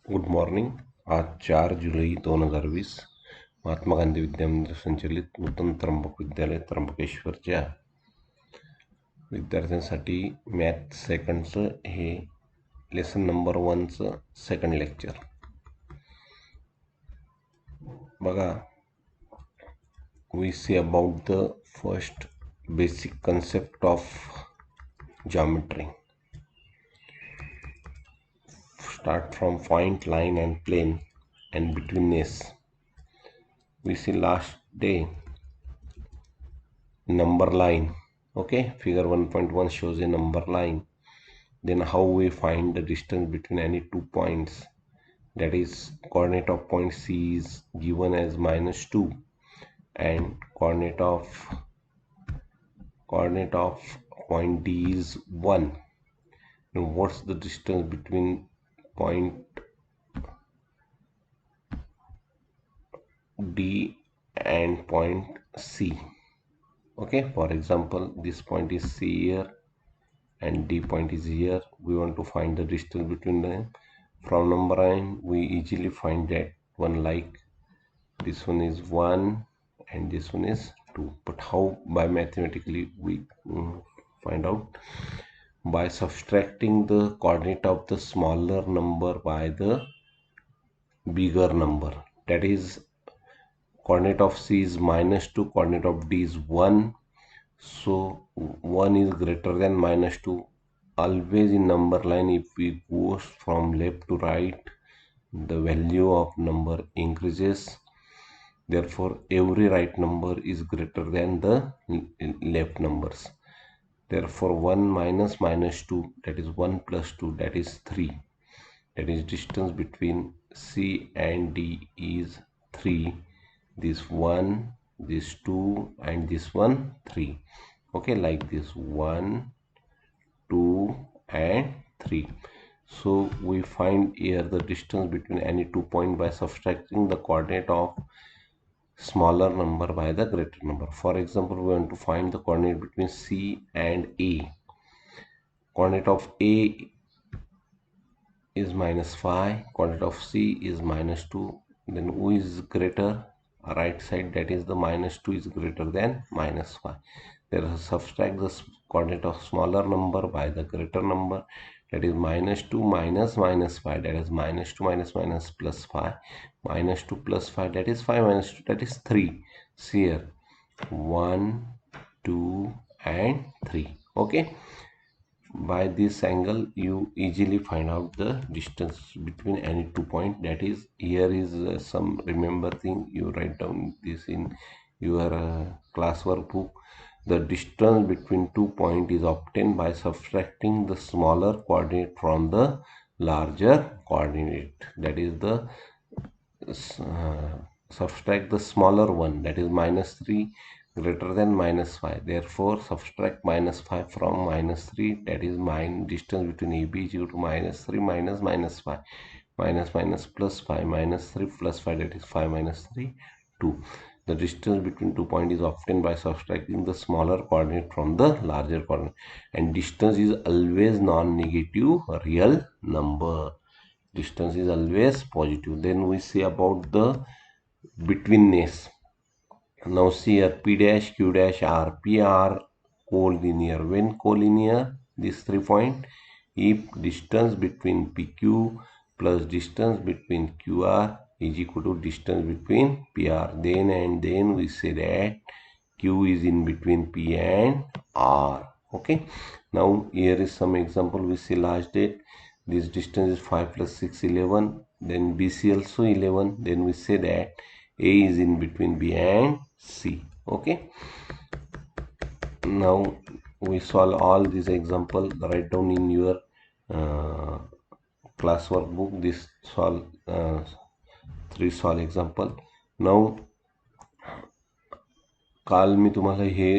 Good morning. आज 4 जुलै 2020 महात्मा गांधी विद्यामंदिर संचलित नूतन त्र्यंबक विद्यालय त्र्यंबकेश्वरच्या विद्यार्थ्यांसाठी मॅथ सेकंडचं हे लेसन नंबर 1चं सेकंड लेक्चर बघा. We see about the first basic concept of geometry. Start from point, line and plane and betweenness. We see last day number line. Okay, figure 1.1 shows a number line. Then how we find the distance between any 2 points, that is coordinate of point C is given as -2 and coordinate of point D is 1. Now what's the distance between point D and point C? Okay, for example, this point is C here and D point is here. We want to find the distance between them. From number line we easily find that one, like this one is 1 and this one is 2. But how? By mathematically we find out by subtracting the coordinate of the smaller number by the bigger number. That is, coordinate of C is -2, coordinate of D is 1. So 1 is greater than -2. Always in number line, if we go from left to right, the value of number increases. Therefore every right number is greater than the left numbers. Therefore 1 minus -2, that is 1 plus 2, that is 3. That is distance between C and D is 3. This 1, this 2 and this one 3. Okay, like this 1, 2 and 3. So we find here the distance between any 2 points by subtracting the coordinate of smaller number by the greater number. For example, we want to find the coordinate between C and A. Coordinate of A is -5, coordinate of C is -2. Then who is greater? Right side, that is the -2 is greater than -5. Therefore subtract the coordinate of smaller number by the greater number, that is -2 minus -5, that is -2 minus minus plus 5, -2 plus 5, that is 5 minus 2, that is 3. See here 1, 2 and 3. Okay, by this angle you easily find out the distance between any 2 points. That is, here is some remember thing, you write down this in your classwork book. The distance between 2 points is obtained by subtracting the smaller coordinate from the larger coordinate. That is the subtract the smaller one, that is -3 greater than -5. Therefore subtract -5 from -3, that is distance between AB is equal to -3 minus -5 minus plus 5 -3 plus 5, that is 5 minus 3 2. The distance between 2 points is obtained by subtracting the smaller coordinate from the larger coordinate, and distance is always non-negative real number. Distance is always positive. Then we see about the betweenness. Now see here, P dash, Q dash, R. P, R collinear. When collinear, these 3 points, if distance between PQ plus distance between QR is equal to distance between PR, then we say that Q is in between P and R. Okay, now here is some example. We see last date, this distance is 5 plus 6 11, then BC also 11, then we say that A is in between B and C. Okay, now we solve all these example. Write down in your classwork book this solve 3 solve example. Now काल मी तुम्हाला हे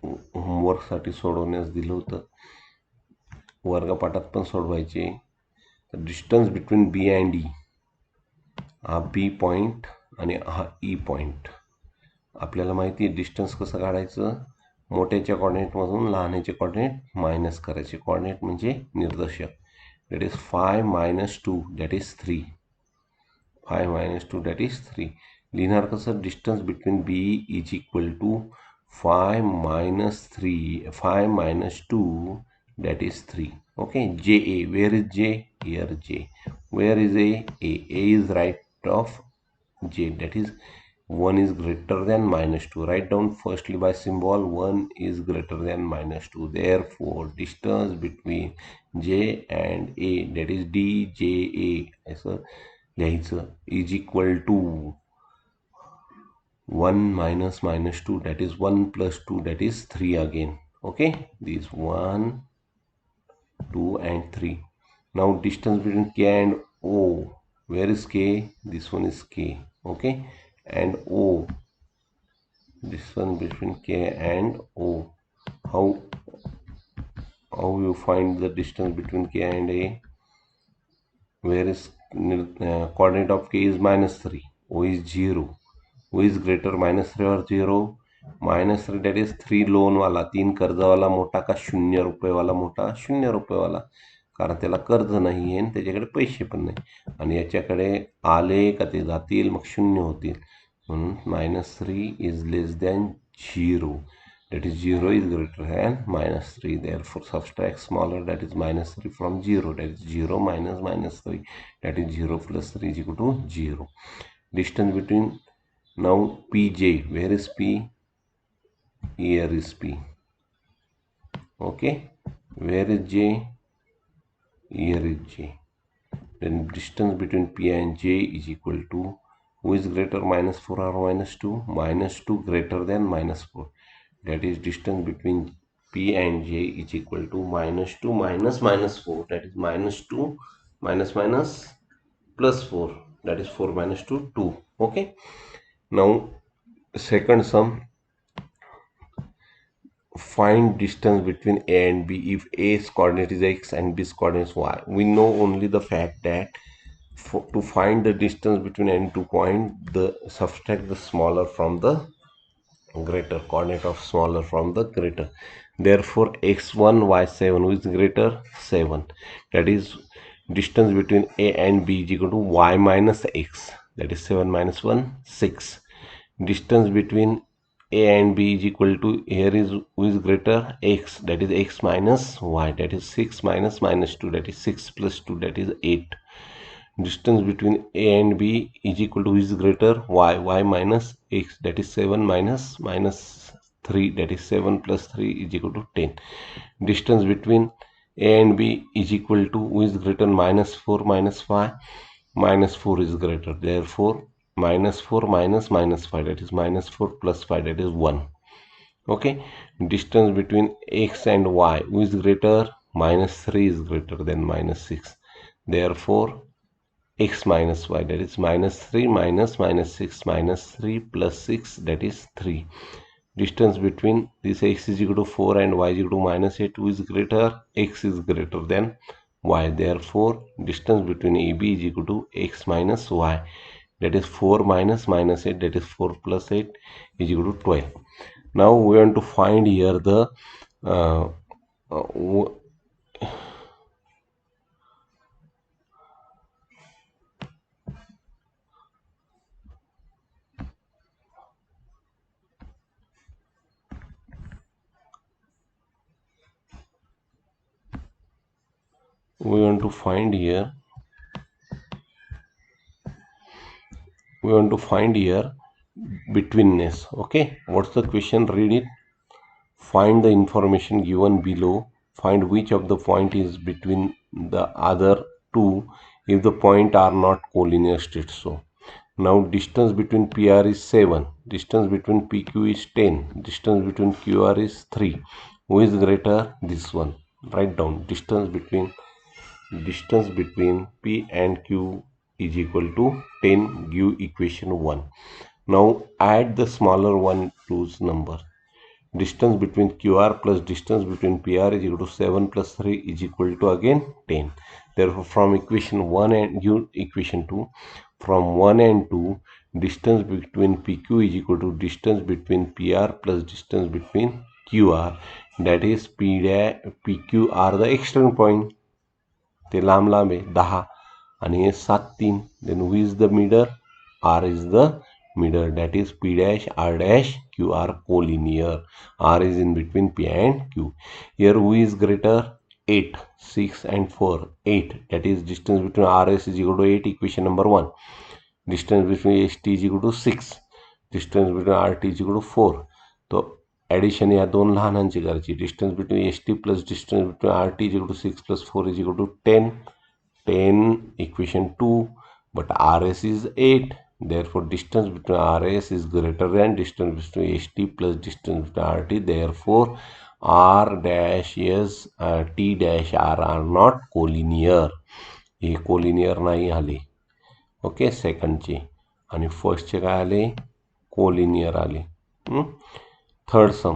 homework साठी सोडवण्यास दिलं होतं, वर्गपाठात पण सोडवायचे. Distance between B and E, हा B point आणि हा ई पॉइंट. आपल्याला माहिती आहे डिस्टन्स कसं काढायचं. मोठ्याच्या कोऑर्डिनेटमधून लहानाचे कोऑर्डिनेट मायनस करायचे. कोऑर्डिनेट म्हणजे निर्देशक. that is 5 minus 2, that is 3. 5 minus 2, that is 3. लिहिणार कसं? distance between B is equal to 5 minus 3, 5 minus 2, that is 3. Okay, JA, where is J? Here J. Where is A? A is right of J, that is 1 is greater than minus 2. Write down firstly by symbol, 1 is greater than minus 2. Therefore, distance between J and A, that is DJA, असं लिहायचं, is equal to 1 minus minus 2, that is 1 plus 2, that is 3 again. Okay, this 1, 2 and 3. Now distance between K and O, where is K? This one is K. Okay, and O, this one between K and O. How you find the distance between K and A? Where is coordinate of K is minus 3, O is 0. Who is greater, minus 3 or 0? minus 3, that is 3 loan वाला, 3 कर्जवाला मोठा का 0 रुपयेवाला मोठा? 0 रुपयेवाला, कारण त्याला कर्ज नाही आहे आणि त्याच्याकडे पैसे पण नाही, आणि याच्याकडे आले का ते जातील, मग 0 होतील, म्हणून minus 3 is less than 0. That is 0 is greater than minus 3. Therefore, subtract smaller, that is minus 3 from 0. That is 0 minus minus 3. That is 0 plus 3 is equal to 0. Distance between now PJ, where is P? Here is P. Okay, where is J? Here is J. Then distance between P and J is equal to, who is greater, minus 4 or minus 2? Minus 2 greater than minus 4. That is distance between P and J is equal to minus 2 minus minus 4, that is minus 2 minus minus plus 4, that is 4 minus 2, 2. Okay, now second sum, find distance between A and B if A's coordinate is X and B's coordinate is Y. We know only the fact that to find the distance between any 2 points, subtract the smaller from the greater, coordinate of smaller from the greater. Therefore, x1 y7, who is greater? 7. That is distance between A and B is equal to y minus x, that is 7 minus 1, 6. Distance between A and B is equal to, here is who is greater? X, that is x minus y, that is 6 minus minus 2, that is 6 plus 2, that is 8. Distance between A and B is equal to, who is greater? Y minus x, that is 7 minus minus 3, that is 7 plus 3 is equal to 10. Distance between A and B is equal to, who is greater? Minus 4 minus 5, minus 4 is greater. Therefore, minus 4 minus minus 5, that is minus 4 plus 5, that is 1. Okay, distance between x and y, who is greater? Minus 3 is greater than minus 6. Therefore, x minus y, that is minus 3 minus minus 6, minus 3 plus 6, that is 3. Distance between this x is equal to 4 and y is equal to minus 8, who is greater? X is greater than y. Therefore, distance between AB is equal to x minus y, that is 4 minus minus 8, that is 4 plus 8 is equal to 12. Now we want to find here the we want to find here betweenness. Okay, what's the question? Read it. Find the information given below. Find which of the point is between the other two if the point are not collinear states. So now distance between PR is 7, distance between PQ is 10, distance between QR is 3. Who is greater? This one. Write down distance between P and Q is equal to 10. Give equation 1. Now add the smaller one to number. Distance between QR plus distance between PR is equal to 7 plus 3 is equal to again 10. Therefore, from equation 1 and equation 2, from 1 and 2, distance between PQ is equal to distance between PR plus distance between QR, that is PQ are the external point. ते लांब लांब आहे 10 आणि हे 7 3. Then who is the मिडर? R is the middle, that is P dash R dash Q are collinear. R is in between P and Q. Here who is greater? 8, 6 and 4. 8, that is distance between RS is equal to 8, equation number 1. Distance between ST is equal to 6. Distance between RT is equal to 4. तो addition या दोन लहानांची करायची. Distance between ST plus distance between RT is equal to 6 plus 4 is equal to 10. 10, equation 2, but RS is 8. Therefore, distance between RS is greater than distance between ST plus distance between RT. Therefore, R dash S T dash R are not collinear. हे collinear नाही आले. Okay, सेकंडचे. आणि फर्स्टचे काय आले? collinear आले. Third sum.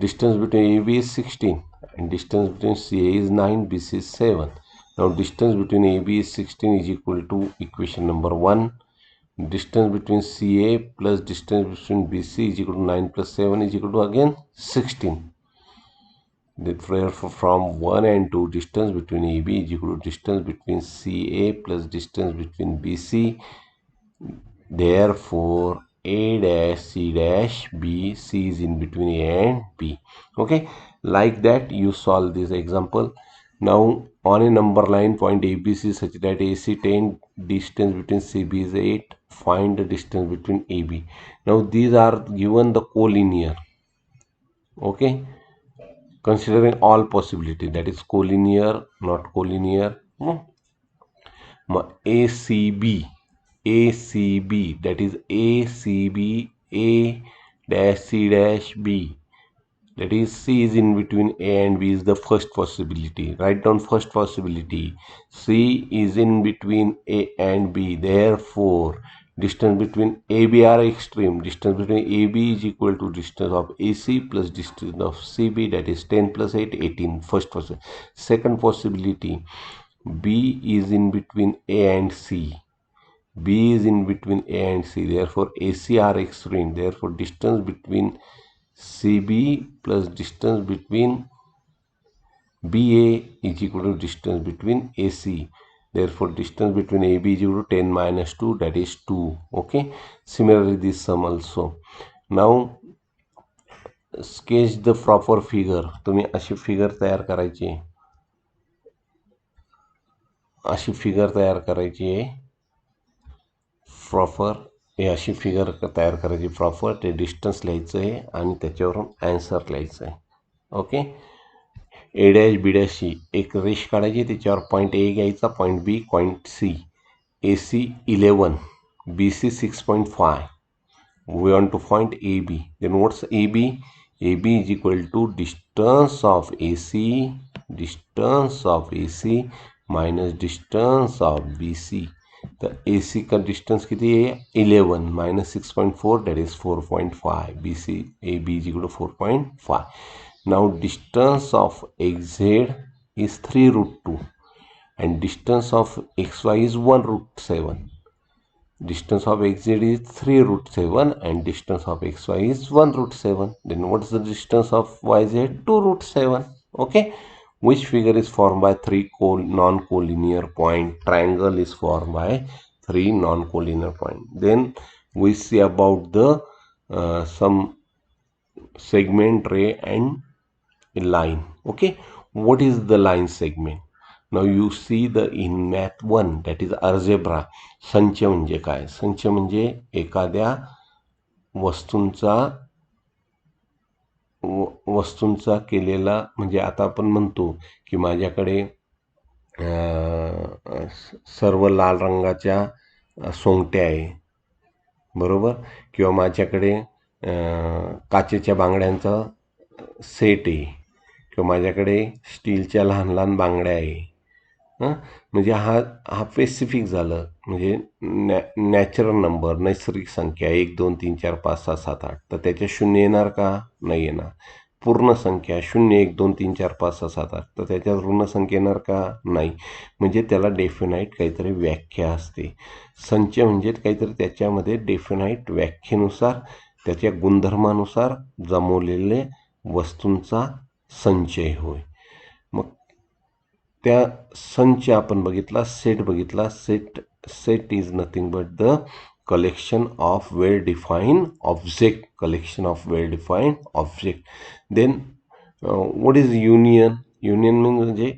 Distance between AB is 16 and distance between CA is 9, BC is 7. Now, distance between AB is 16 is equal to equation number 1. Distance between CA plus distance between BC is equal to 9 plus 7 is equal to again 16. Therefore, from 1 and 2, distance between AB is equal to distance between CA plus distance between BC. Therefore, A dash C dash B, C is in between A and B. Okay, like that you solve this example. Now, on a number line, point ABC such that AC 10, distance between CB is 8. Find the distance between AB. Now, these are given the collinear. Okay, considering all possibility, that is collinear, not collinear. ACB, that is ACB, A dash C dash B, that is C is in between A and B is the first possibility. Write down first possibility. C is in between A and B. Therefore, distance between AB are extreme. Distance between AB is equal to distance of AC plus distance of CB, that is 10 plus 8, 18. First possibility. Second possibility, B is in between A and C. B is in between A and C. Therefore, AC are extreme. Therefore, distance between CB plus distance between BA is equal to distance between AC. Therefore, distance between AB is equal to 10 minus 2, that is 2. Okay. Similarly, this sum also. Now, sketch the proper figure. तुम्ही अशी figure तयार करायची. अशी figure तयार करायची आहे. Proper हे अशी figure तयार करायची. प्रॉपर ते डिस्टन्स लिहायचं आहे आणि त्याच्यावरून ॲन्सर लिहायचं आहे. Okay. A dash B dash C एक रेष काढायची. त्याच्यावर पॉईंट ए घ्यायचा, point B, point C. A C 11, B C 6.5. we want to find AB. Then what's AB? AB is equal to distance of AC minus distance of BC. The AC का distance किती आहे? 11 minus 6.4, that is 4.5. BC AB is equal to 4.5. Now distance of XZ is 3 root 2 and distance of XY is 1 root 7. Distance of XZ is 3 root 7 and distance of XY is 1 root 7. Then what is the distance of YZ? 2 root 7. Okay. Which figure is formed by 3 non-collinear points? Triangle is formed by 3 non-collinear points. Then we see about the some segment, ray and line. Okay. What is the line segment? Now you see the in math 1, that is algebra. संच म्हणजे काय? संच म्हणजे एखाद्या वस्तूंचा केलेला, म्हणजे आता आपण म्हणतो की माझ्याकडे सर्व लाल रंगाच्या सोंगट्या आहे, बरोबर, किंवा माझ्याकडे काचेच्या बांगड्यांचा सेट आहे, किंवा माझ्याकडे स्टीलच्या लहान लहान बांगड्या आहे. म्हणजे हा स्पेसिफिक झालं. म्हणजे नॅचरल नंबर, नैसर्गिक संख्या 1 2 3 4 5 6 7 8, तर त्याच्या शून्य येणार का? नाही येणार. पूर्ण संख्या 0 1 2 3 4 5 6 7 8, तर त्याच्यात ऋण संख्या येणार का? नाही. म्हणजे त्याला डेफिनाईट काहीतरी व्याख्या असते. संच म्हणजे काहीतरी त्याच्यामध्ये डेफिनाईट व्याख्येनुसार, त्याच्या गुणधर्मानुसार जमवलेले वस्तूंचा संचय होय. मग त्या संच आपण बघितला, सेट बघितला. Set is nothing but the collection of well defined object, collection of well defined object. Then what is union? Union म्हणजे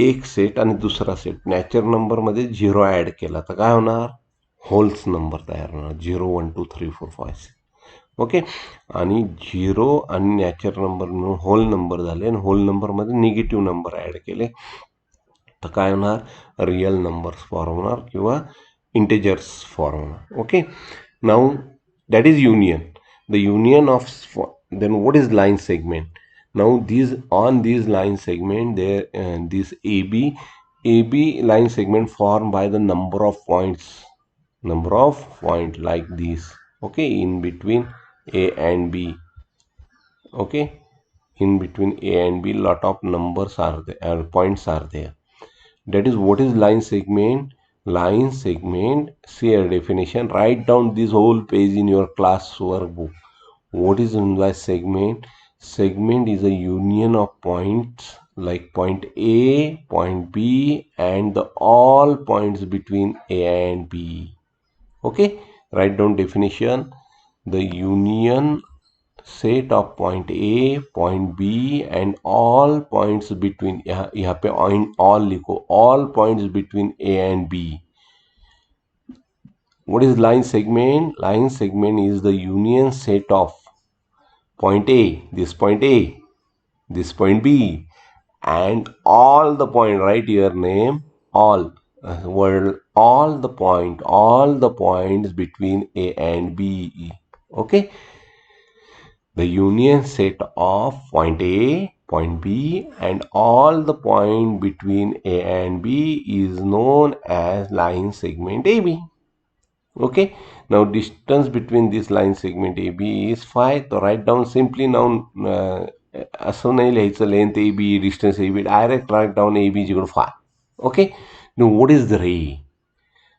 एक सेट आणि दुसरा सेट नॅचर नंबरमध्ये 0 ॲड केला तर काय होणार, होल्स नंबर तयार होणार. 0 1 2 3 4 5 6. ओके. आणि 0 आणि नॅचर नंबर मिळून होल नंबर झाले आणि होल नंबरमध्ये निगेटिव्ह नंबर ॲड केले तर काय होणार, रिअल नंबर्स फॉर्म होणार किंवा integers form. Okay, now that is union. The union of, then what is line segment? Now these, on these line segment there, this AB line segment formed by the number of points like this. Okay, in between A and B. Okay, in between A and B lot of numbers are there, points are there. That is what is line segment. Line segment, see a definition, write down this whole page in your class workbook. What is line segment? Segment is a union of points like point A, point B and the all points between A and B. Okay, write down definition. The union set of point A, point B and all points between, यहाँ पे all लिखो, all points between A and B. What is line segment? Line segment is the union set of point A, this point A, this point B, and all the point, write your name, all word, all the points between A and B. Okay. The union set of point A, point B and all the point between A and B is known as line segment AB. Okay, now distance between this line segment AB is phi. So write down simply now, असं नाही लिहायचं length AB, distance AB, direct write down AB is equal to phi. Okay, now what is the ray?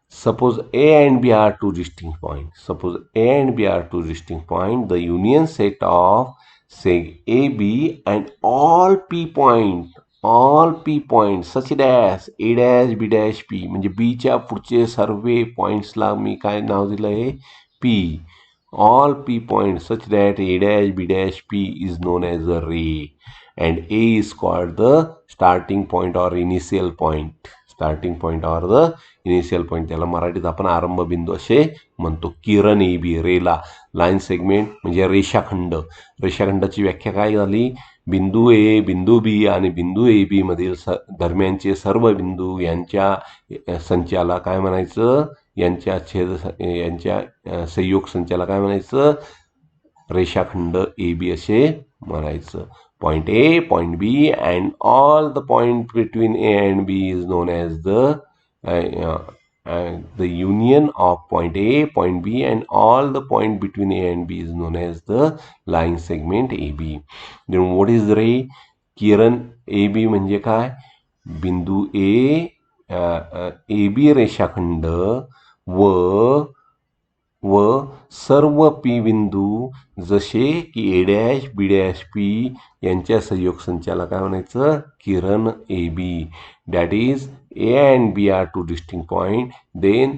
Suppose A and B are two distinct points. Suppose A and B are two distinct points. The union set of say AB and all P points such as A dash B dash P म्हणजे B च्या पुढचे सर्व पॉइंट्सला मी काय नाव दिलं आहे, P. All P points such that A dash B dash P is known as a ray and A is called the starting point or initial point. Starting point or the initial point, त्याला मराठीत आपण आरंभ बिंदू असे म्हणतो. किरण A B, रेला line segment म्हणजे रेषाखंड. रेषाखंडाची व्याख्या काय झाली, बिंदू ए, बिंदू बी आणि बिंदू ए बी मधील दरम्यानचे सर्व बिंदू यांच्या संचाला काय म्हणायचं, यांच्या संयोग संचाला काय म्हणायचं, रेषाखंड ए बी असे म्हणायचं. Point A, point B and all the point between A and B is known as the union of point A, point B and all the point between A and B is known as the line segment AB. Then what is ray? Kiran AB म्हणजे काय, बिंदू A, AB रेषाखंड व सर्व P बिंदू जसे की A dash B dash P यांच्या संयोग संचाला काय म्हणायचं, किरण A B. That is A and B are two distinct point. Then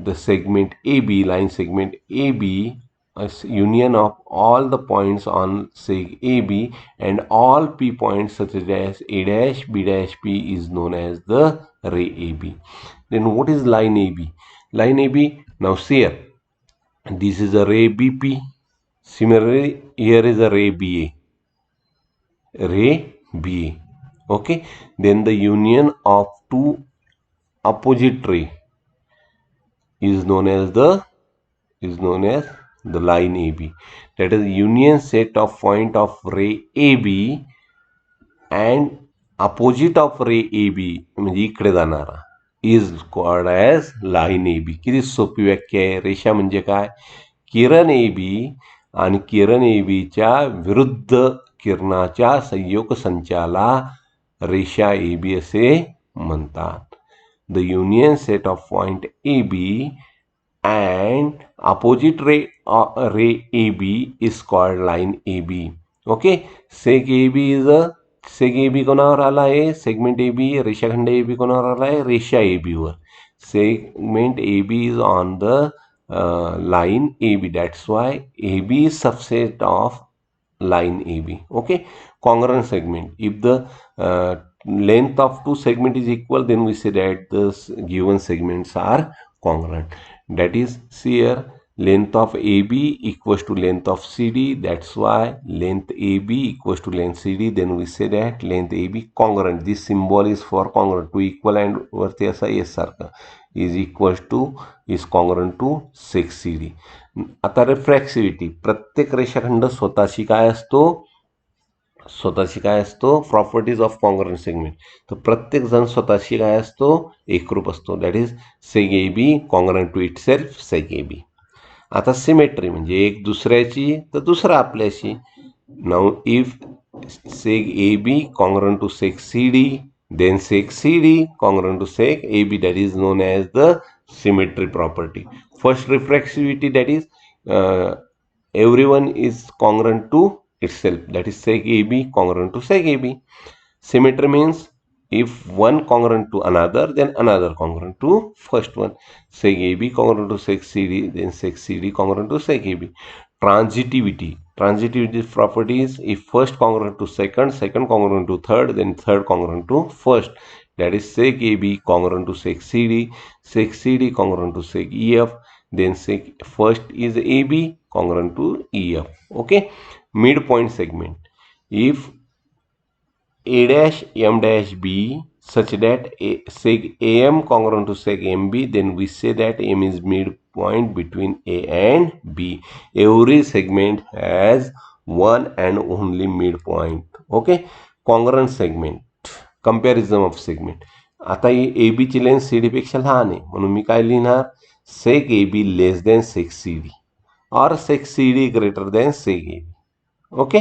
the segment A B, line segment A B, union of all the points on seg AB and all P points such as A dash B dash P is known as the ray AB. Then what is line AB? Line AB, now see here, this is a ray BP. Similarly, here is a ray BA. Ray BA. Okay. Then the union of two opposite ray is known as the line AB. That is union set of point of ray AB and opposite of ray AB म्हणजे इकडे जाणारा is called as line AB. किती सोपी व्याख्या आहे. रेषा म्हणजे काय, किरण ए बी आणि किरण ए बीच्या विरुद्ध किरणाच्या संयोग संचाला रेषा ए बी असे म्हणतात. The union set of point A B and opposite ray AB is called line AB. Okay, sec AB is a seg A B कोणावर आला आहे? सेगमेंट ए बी, रेषाखंड ए बी कोणावर आला आहे? रेषा ए बीवर. Segment A B is on the line AB. That's why AB is subset of line AB. Okay, congruent segment. If the length of two segment is equal, then we say that the given segments are congruent. That is, see here, length of AB equals to length of CD. That's why length AB equals to length CD. Then we say that length AB congruent. This symbol is for congruent. To equal and वरती असा S सारखा is equals to is congruent to sec CD. आता रिफ्रॅक्सिव्हिटी, प्रत्येक रेषाखंड स्वतःशी काय असतो? Properties of congruent segment. तर प्रत्येक जण स्वतःशी काय असतो? एकरूप असतो. That is seg A B congruent to itself seg A B. आता सिमेट्री म्हणजे एक दुसऱ्याची तर दुसरा आपल्याशी. Now if seg AB congruent to sec CD, then sec CD congruent to sec AB. That is known as the symmetry property. First, reflexivity, that is everyone is congruent to itself. That is sec AB congruent to sec AB. Symmetry means if one congruent to another, then another congruent to first one. Sec AB congruent to sec CD, then sec CD congruent to sec AB. Transitivity property is if first congruent to second, second congruent to third, then third congruent to first. That is sec AB congruent to sec CD congruent to sec EF, then sec first is AB congruent to EF. Okay, midpoint segment. If A dash M dash B such that seg AM congruent to seg MB, then we say that M is midpoint between A and B. Every segment has one and only midpoint. Okay, congruent segment, comparison of segment. आता A B ची length C D पेक्षा लहान आहे म्हणून मी काय लिहिणार? Seg A B less than seg C D और seg C D greater than seg A B. Okay,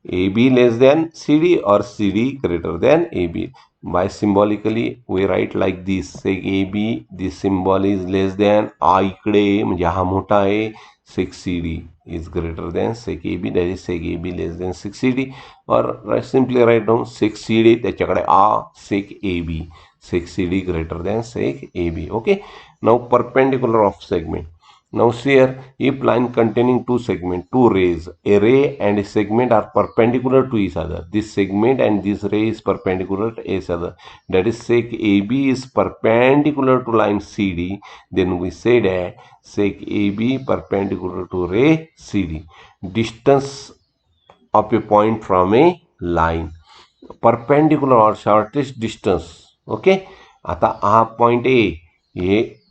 AB less than CD or CD greater than AB. By symbolically we write like this. Sec AB, this symbol is less than A इकडे म्हणजे हा मोठा आहे. Sec CD is greater than sec AB. That is sec AB less than sec CD. Or simply write down sec CD त्याच्याकडे A, sec AB. Sec CD greater than sec AB. Okay. Now perpendicular of segment. Now see here, if line containing two segments, two rays, a ray and a segment are perpendicular to each other. This segment and this ray is perpendicular to each other. That is sec AB is perpendicular to line CD. Then we say that sec AB perpendicular to ray CD. Distance of a point from a line. Perpendicular or shortest distance. Okay. आता हा point A,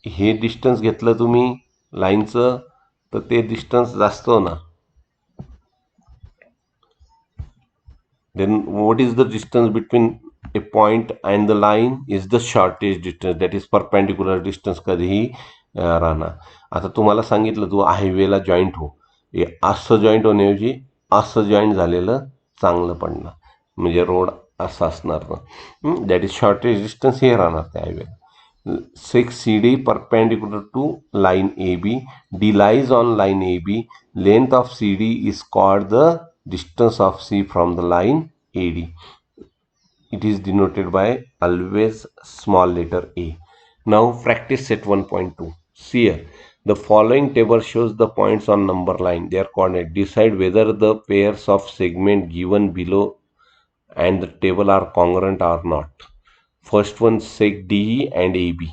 hey distance घेतलं तुम्ही लाईनचं तर ते distance जास्त होणार. then what is the distance between a point and the line is the shortest distance, that is perpendicular distance कधीही राहणार. आता तुम्हाला सांगितलं तू हायवेला जॉईंट हो, हे असं जॉईंट होण्याऐवजी असं जॉईंट झालेलं चांगलं पडणार, म्हणजे रोड असा असणार ना. दॅट इज शॉर्टेस्ट डिस्टन्स हे राहणार त्या हायवेला. Sec CD perpendicular to line AB, D lies on line AB, length of CD is called the distance of C from the line AD. It is denoted by always small letter A. Now practice set 1.2. See here, the following table shows the points on number line, their coordinate. Decide whether the pairs of segment given below and the table are congruent or not. First one, sec DE and AB.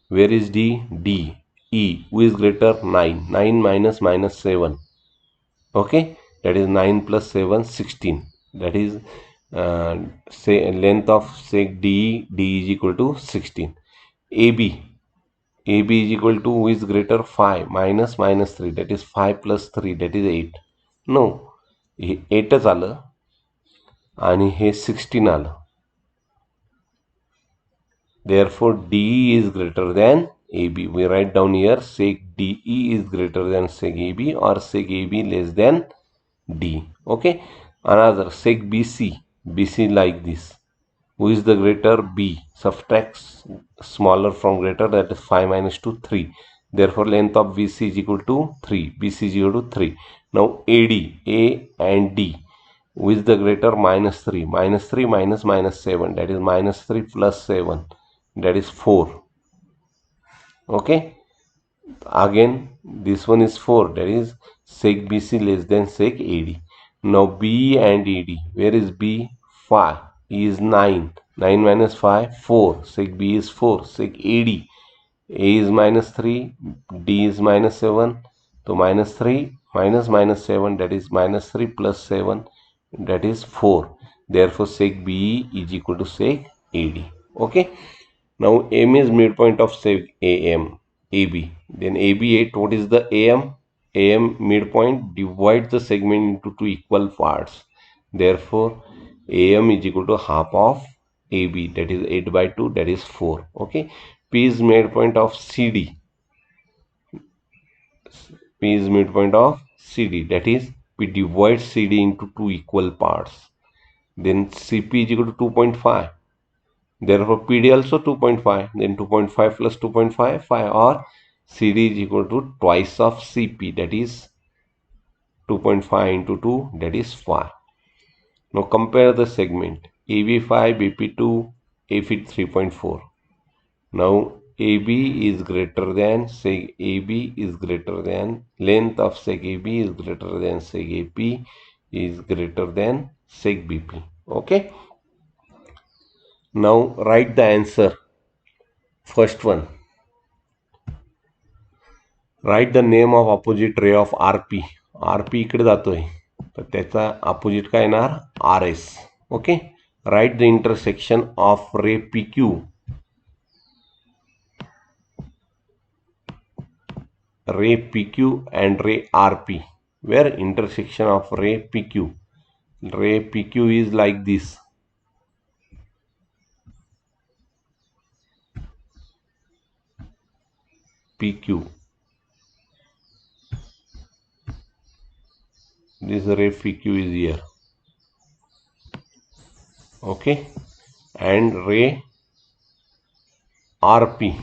Where is D? D. E. Who is greater? 9. 9 minus 7. Okay. That is 9 plus 7, 16. That is say length of sec DE. D is equal to 16. AB. AB is equal to who is greater? 5 minus 3. That is 5 plus 3. That is 8. No. हे 8च आलं आणि हे 16 आलं. Therefore, DE is greater than AB. We write down here sec DE is greater than sec AB or sec AB less than D. Okay. Another sec BC. BC like this. Who is the greater? B. Subtract smaller from greater, that is 5 minus 2, 3. Therefore, length of BC is equal to 3. BC is equal to 3. Now AD, A and D. Which is the greater? -3. -3 minus -7, that is -3 plus 7, that is 4. Okay. Again, this one is 4, that is sec BC less than sec AD. Now B and AD, where is B? 5. E is 9. 9 minus 5, 4. Sec B is 4. Sec AD, A is -3, D is -7. So -3 minus -7, that is -3 plus 7, that is 4. Therefore, sec BE is equal to sec AD. Okay. Now M is midpoint of sec AM, AB. Then AB8, what is the AM? AM midpoint, divide the segment into two equal parts. Therefore, AM is equal to half of AB, that is 8 by 2, that is 4. Okay. P is midpoint of CD. P is midpoint of CD, that is we divide CD into two equal parts. Then CP is equal to 2.5. Therefore, PD also 2.5. Then 2.5 plus 2.5, 5, or CD is equal to twice of CP, that is 2.5 into 2, that is 5. Now compare the segment AB5, BP2, AFIT 3.4. Now AB is greater than seg AB is greater than length of seg AB is greater than seg AP is greater than seg BP. Okay. Now write the answer. First one. Write the name of opposite ray of RP. RP इकडे जातोय तर त्याचा opposite काय येणार? RS. Okay. Write the intersection of रे PQ. रे PQ and ray RP. Where intersection of ray PQ? Ray PQ is like this. PQ. This ray PQ is here. Okay. And ray RP.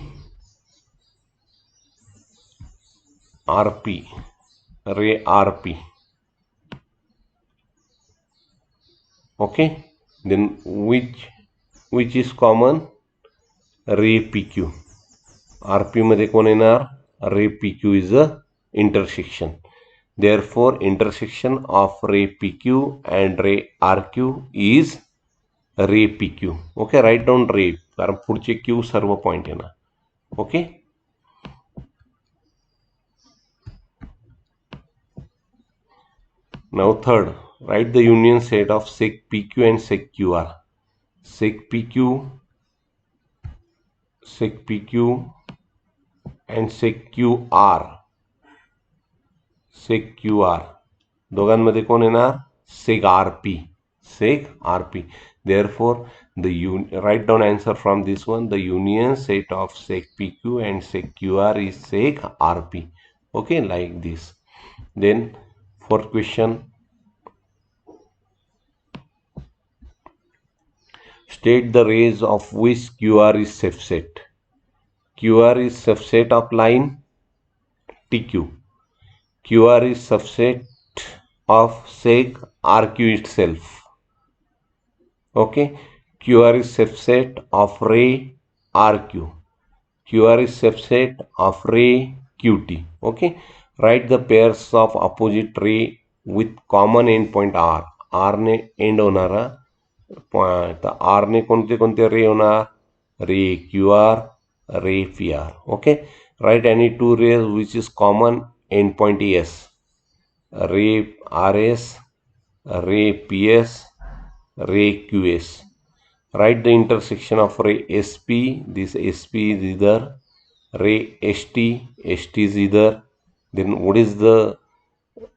Ray RP. Okay. Then which is common? ray PQ. RP मध्ये कोण येणार? ray PQ is a intersection. Therefore, intersection of ray PQ and ray RQ is ray PQ. Okay, write down ray कारण पुढचे Q सर्व point येणार. Okay. Now third, write the union set of sec PQ and sec QR. Sec PQ and sec QR. sec QR दोघांमध्ये कोण येणार? sec RP. sec RP. Therefore, write down answer from this one. The union set of sec PQ and sec QR is sec RP. Okay, like this. Then fourth question. State the rays of which QR is subset. QR is subset of line TQ. QR is subset of sec RQ itself. Okay. QR is subset of ray RQ. QR is subset of ray QT. Okay. Write the pairs of opposite ray with common endpoint R. R ने and होणारा तर R ने कोणते कोणते रे होणार? रे QR, रे PR. Okay. Write any two rays which is common endpoint S. रे RS, ray PS, ray QS. Write the intersection of ray SP. This SP is either ray ST. ST is either. Then what is the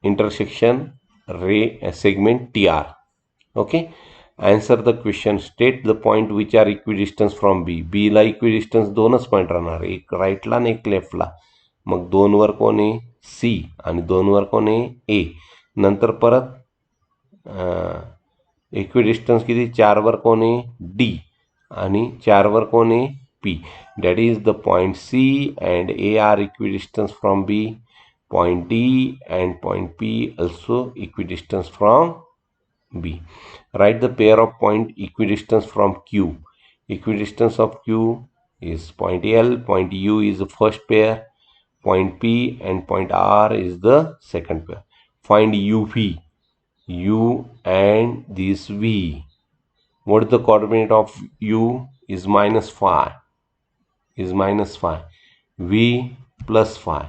intersection? Ray segment TR. Okay. Answer the question. State the point which are equidistant from B. B ला equidistance दोनच point राहणार, एक राईटला आणि एक लेफ्टला. मग 2 वर कोण आहे? C आणि 2 वर कोण आहे? A. नंतर परत इक्विडिस्टन्स किती? 4 वर कोण आहे? D आणि 4 वर कोण आहे? P. That is the point C and A are equidistant from B. Point D and point P also equidistant from B. Write the pair of point equidistance from Q. Equidistance of Q is point L, point U is the first pair, point P and point R is the second pair. Find UV, U and this V. What is the coordinate of U? Is minus 5. V plus 5.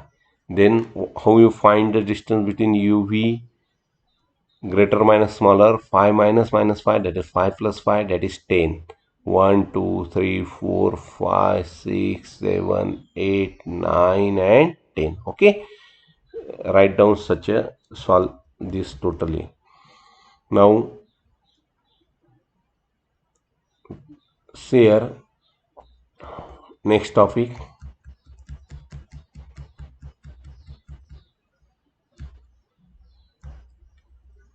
Then how you find the distance between UV? Greater minus smaller, 5 minus minus 5, that is 5 plus 5, that is 10. 1, 2, 3, 4, 5, 6, 7, 8, 9 and 10. Okay, write down such a, solve this totally. Now share next topic.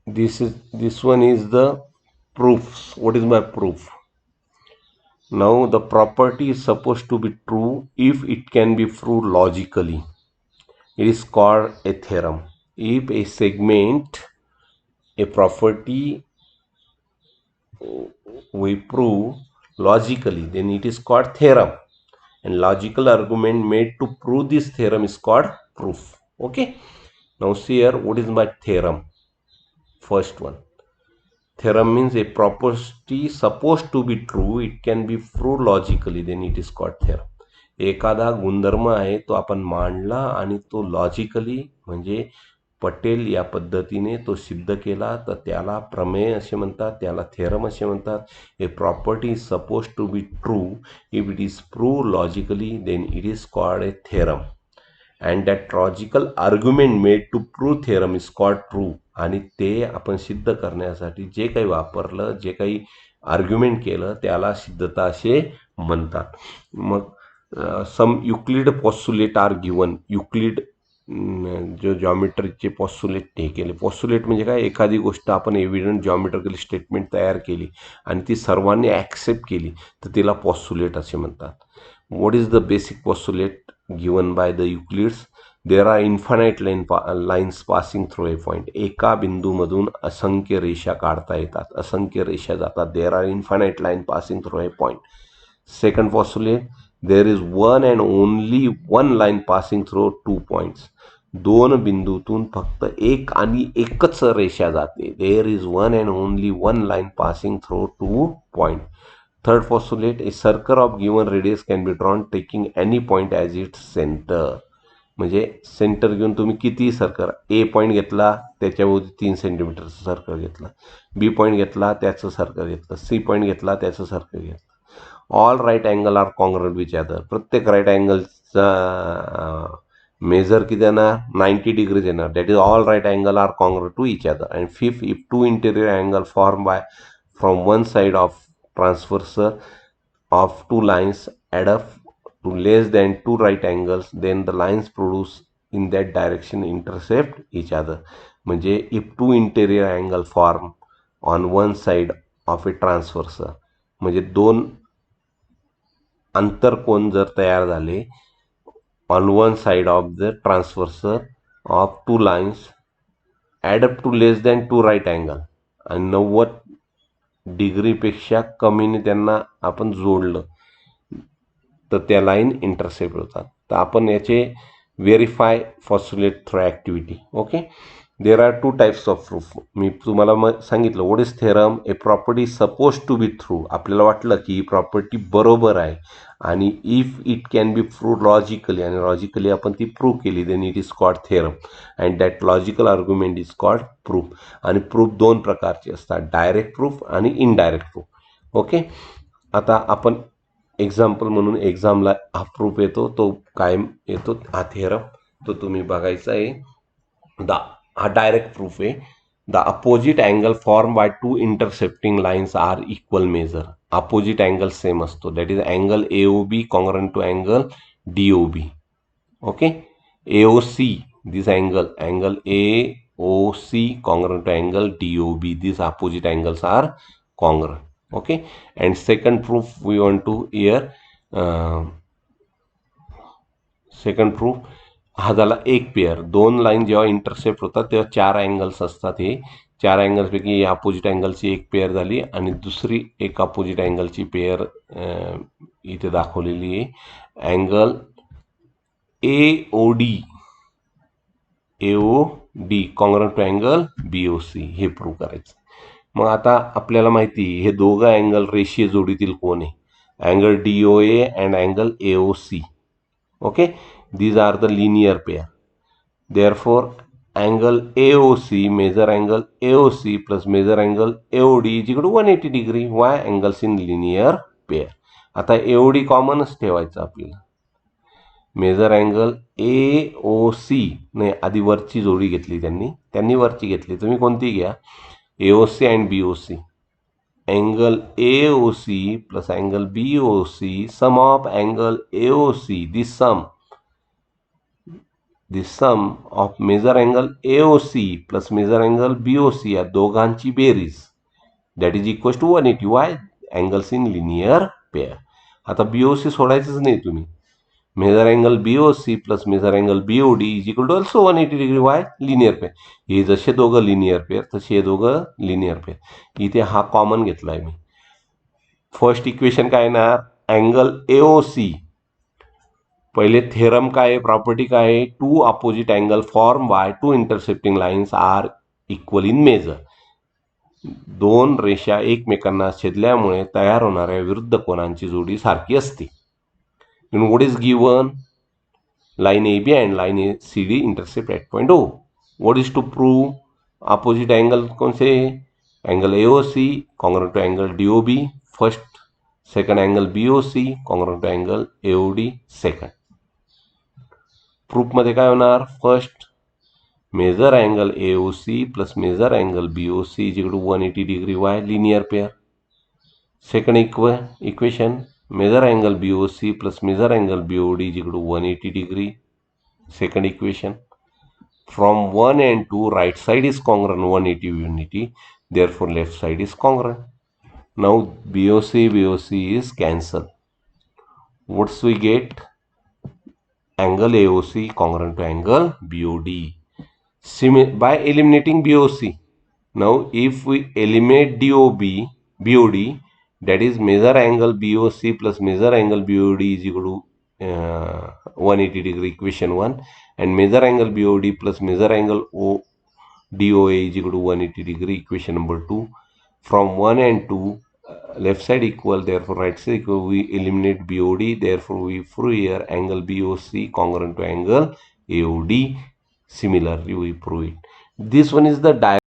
This one is the proofs. What is my proof? Now the property is supposed to be true if it can be proved logically. It is called a theorem. If a segment, a property we prove logically, then it is called theorem. And logical argument made to prove this theorem is called proof. Okay. Now see here, what is my theorem? First one. Theorem means a property supposed to be true, it can be proved logically, then it is called theorem. एखादा गुणधर्म आहे तो आपण मांडला आणि तो logically म्हणजे पटेल या पद्धतीने तो सिद्ध केला तर त्याला प्रमेय असे म्हणतात, त्याला थेरम असे म्हणतात. A property is suppose to be true if it is prove logically then it is called a theorem. And that logical argument made to prove theorem is called prove. आणि ते आपण सिद्ध करण्यासाठी जे काही वापरलं, जे काही आर्ग्युमेंट केलं त्याला सिद्धता असे म्हणतात. मग some Euclid postulate are given. Euclid जो जॉमेट्रीचे पॉस्युलेट हे केले. पॉस्युलेट म्हणजे काय? एखादी गोष्ट आपण एव्हिडंट जॉमेट्रिकल स्टेटमेंट तयार केली आणि ती सर्वांनी ॲक्सेप्ट केली तर तिला पॉस्युलेट असे म्हणतात. What is the basic postulate given by the Euclid's? There are infinite lines passing through a point. एका बिंदूमधून असंख्य रेषा काढता येतात, असंख्य रेषा जातात. There are infinite line passing through a point. Second postulate, there is one and only one line passing through 2 points. दोन बिंदूतून फक्त एक आणि एकच रेषा जाते. There is one and only one line passing through 2 point. Third postulate, a circle of given radius can be drawn taking any point as its centre. म्हणजे centre घेऊन तुम्ही किती सर्कल, ए पॉईंट घेतला त्याच्याभोवती 3 सेंटीमीटरचं सर्कल घेतलं, बी पॉईंट घेतला त्याचं circle घेतलं, सी point घेतला त्याचं सर्कल घेतलं. All right angle are congruent which other. प्रत्येक राईट अँगलचा मेजर किती येणार? 90 डिग्रीज येणार. That is all right angle are congruent to each other. And fifth, if two interior angle form by from one side of transversal of two lines add up to less than two right angles, then the lines produced in that direction intercept each other. म्हणजे if two interior angle form on one side of a transverse, म्हणजे दोन आंतरकोन जर तयार झाले on one side of the transverse of two lines add up to less than two right angle, आणि 90 डिग्रीपेक्षा कमीने त्यांना आपण जोडलं तर त्या लाईन इंटरसेप्ट होतात. तर आपण याचे verify postulate through activity. Okay. There are 2 types of proof. मी तुम्हाला मग सांगितलं what is theorem. A property suppose to be true. आपल्याला वाटलं की ही प्रॉपर्टी बरोबर आहे आणि if it can be prove logically, आणि लॉजिकली आपण ती प्रूव्ह केली, then it is called theorem. And that logical argument is called proof. आणि प्रूफ 2 प्रकारचे असतात, डायरेक्ट प्रूफ आणि इनडायरेक्ट प्रूफ. ओके. आता आपण एक्झाम्पल म्हणून एक्झामला हा प्रूफ येतो, तो कायम येतो हा थेरम, तो तुम्ही बघायचा आहे. हा डायरेक्ट प्रूफ आहे. The opposite angle form by 2 intercepting lines are equal measure. Opposite angle same असतो, that is angle AOB congruent to angle DOB. Okay. AOC, this angle AOC congruent to angle DOB. These opposite angles are congruent. Okay. And second proof we want to here, second proof हा झाला एक pair. दोन line जेव्हा intercept होतात तेव्हा 4 angles असतात. हे 4 अँगल्सपैकी opposite अँगलची एक pair झाली आणि दुसरी एक अपोजिट अँगलची पेअर इथे दाखवलेली आहे. Angle AOD congruent to angle BOC हे प्रूव्ह करायचं. मग आता आपल्याला माहिती हे दोघं अँगल रेषीय जोडीतील कोण आहे. Angle DOA and angle AOC. Okay, these are the linear pair. Therefore, angle AOC, measure angle AOC plus measure angle AOD is equal to 180 degree. Why? Angles in linear pair. आता AOD कॉमनच ठेवायचं आपल्याला. Major angle AOC नाही, आधी वरची जोडी घेतली त्यांनी वरची घेतली, तुम्ही कोणती घ्या. AOC and BOC. angle AOC plus angle BOC, sum of angle AOC, this sum of measure angle AOC plus measure angle BOC या दोघांची berries that is equals to 180. why? angles in linear pair. आता BOC सोडायचंच नाही तुम्ही. Measure angle BOC plus measure angle BOD is equal to also 180 degree. Why? Linear pair. हे जसे दोघं linear pair तसे हे दोघं लिनियर पेअर. इथे हा कॉमन घेतला आहे मी. फर्स्ट इक्वेशन काय येणार. Angle AOC. पहिले थेरम काय आहे, प्रॉपर्टी काय आहे. Two opposite angle form by two intercepting lines are equal in measure. दोन रेषा एकमेकांना छेदल्यामुळे तयार होणाऱ्या विरुद्ध कोनांची जोडी सारखी असते. what is given? Line AB and line CD intercept at point O. What is to prove? Opposite angle कौन से? Angle AOC congruent to angle DOB first, second angle BOC congruent to angle AOD second. Proof मध्ये काय होणार. First measure angle AOC plus measure angle BOC is equal to 180 degree. Why? Linear pair. Second equation measure angle BOC plus measure angle BOD is equal to 180 degree. Second equation. From 1 and 2, right side is congruent 180 unity. Therefore, left side is congruent. Now, BOC is cancelled. What's we get? Angle AOC congruent to angle BOD. By eliminating BOC. Now, if we eliminate BOD, that is measure angle BOC plus measure angle BOD is equal to 180 degree, equation 1, and measure angle BOD plus measure angle DOA is equal to 180 degree, equation number 2. From 1 and 2, left side equal, therefore right side equal, we eliminate BOD, therefore we prove here angle BOC congruent to angle AOD. Similarly, we prove it. This one is the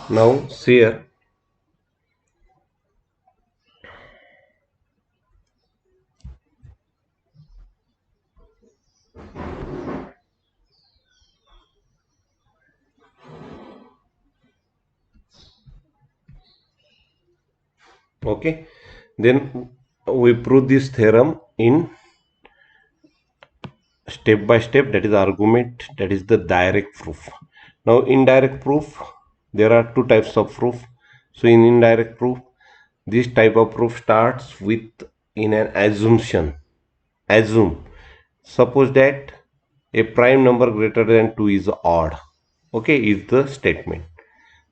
Now see here. Okay, then we prove this theorem in step by step, that is argument, that is the direct proof. Now indirect proof, there are two types of proof. So in indirect proof, this type of proof starts with in an assumption. Assume, suppose that a prime number greater than 2 is odd. Okay, is the statement.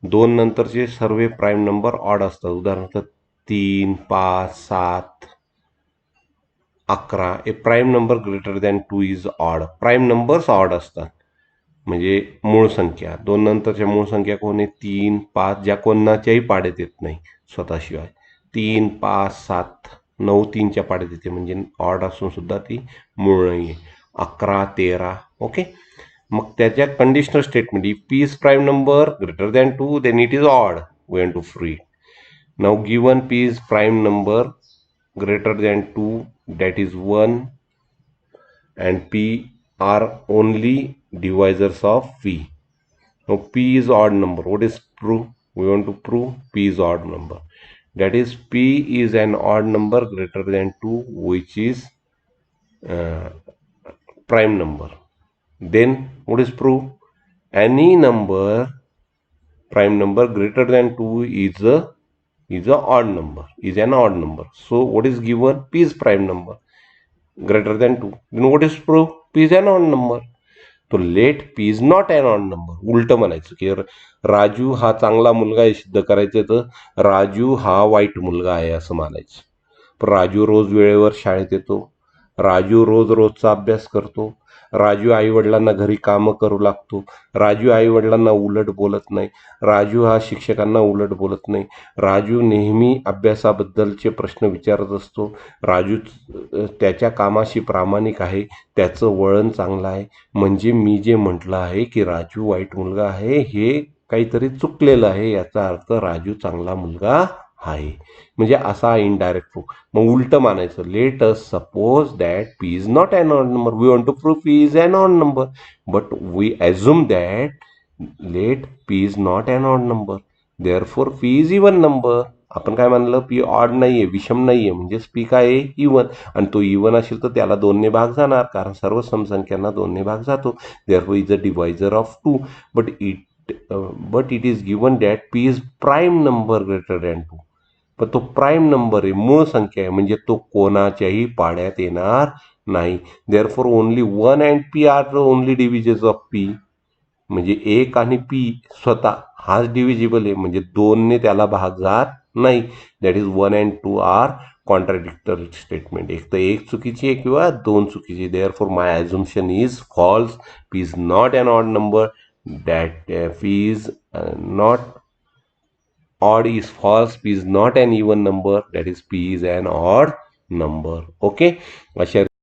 दोन नंतरचे सर्व prime number odd असतात. उदाहरणार्थ 3, 5, 7, 11. ए prime number greater than 2 is odd. Prime numbers odd असतात, म्हणजे मूळ संख्या. दोन नंतरच्या मूळ संख्या कोण आहे? 3, 5, ज्या कोणाच्याही पाड्यात येत नाही स्वतःशिवाय. 3, 5, 7, 9 3च्या पाड्यात येते, म्हणजे ऑड असून सुद्धा ती मूळ नाही आहे. 11, 13. ओके, मग त्याच्या conditional statement, if P is prime number greater than 2 then it is odd. We want to prove it. Now given P is prime number greater than 2, that is 1, and p are only divisors of p. Now p is odd number. What is proof? We want to prove p is odd number. That is, p is an odd number greater than 2, which is prime number. Then what is proof? Any number, prime number greater than 2 is a odd number, is an odd number. So what is given? P is prime number greater than 2. Then what is proof? P is an odd number. तो let P is not an odd number. उलट म्हणायचं की राजू हा चांगला मुलगा आहे सिद्ध करायचं, तर राजू हा वाईट मुलगा आहे असं मानायचं. पण राजू रोज वेळेवर शाळेत येतो, राजू रोज रोजचा अभ्यास करतो, राजू आईवडिलांना घरी कामं करू लागतो, राजू आईवडिलांना उलट बोलत नाही, राजू हा शिक्षकांना उलट बोलत नाही, राजू नेहमी अभ्यासाबद्दलचे प्रश्न विचारत असतो, राजू त्याच्या कामाशी प्रामाणिक आहे, त्याचं वळण चांगलं आहे. म्हणजे मी जे म्हटलं आहे की राजू वाईट मुलगा आहे, हे काहीतरी चुकलेलं आहे. याचा अर्थ राजू चांगला मुलगा आहे. म्हणजे असा इनडायरेक्ट प्रूफ. मग उलट मानायचं, let us suppose that P is not an odd number. We want to prove P is an odd number, but we assume that let P is not an odd number, therefore P is even number. आपण काय म्हणलं? P odd नाही आहे, विषम नाही आहे, म्हणजेच P काय आहे? इवन. आणि तो इवन असेल तर त्याला 2ने भाग जाणार, कारण सर्व समसंख्यांना 2ने भाग जातो. Therefore is a divisor of 2. But it is given that P is prime number greater than 2. पण तो प्राईम नंबर आहे, मूळ संख्या आहे, म्हणजे तो कोणाच्याही पाड्यात येणार नाही. Therefore only 1 and P R the only divisions of P. म्हणजे 1 आणि पी स्वतः हाच डिव्हिजिबल आहे, म्हणजे 2ने त्याला भाग जात नाही. That is 1 and 2 are contradictory statement. एक तर 1 चुकीची आहे किंवा 2 चुकीची. Therefore my assumption is false. P is not an odd number. That P is not odd is false. P is not an even number. That is, P is an odd number. Okay, अशा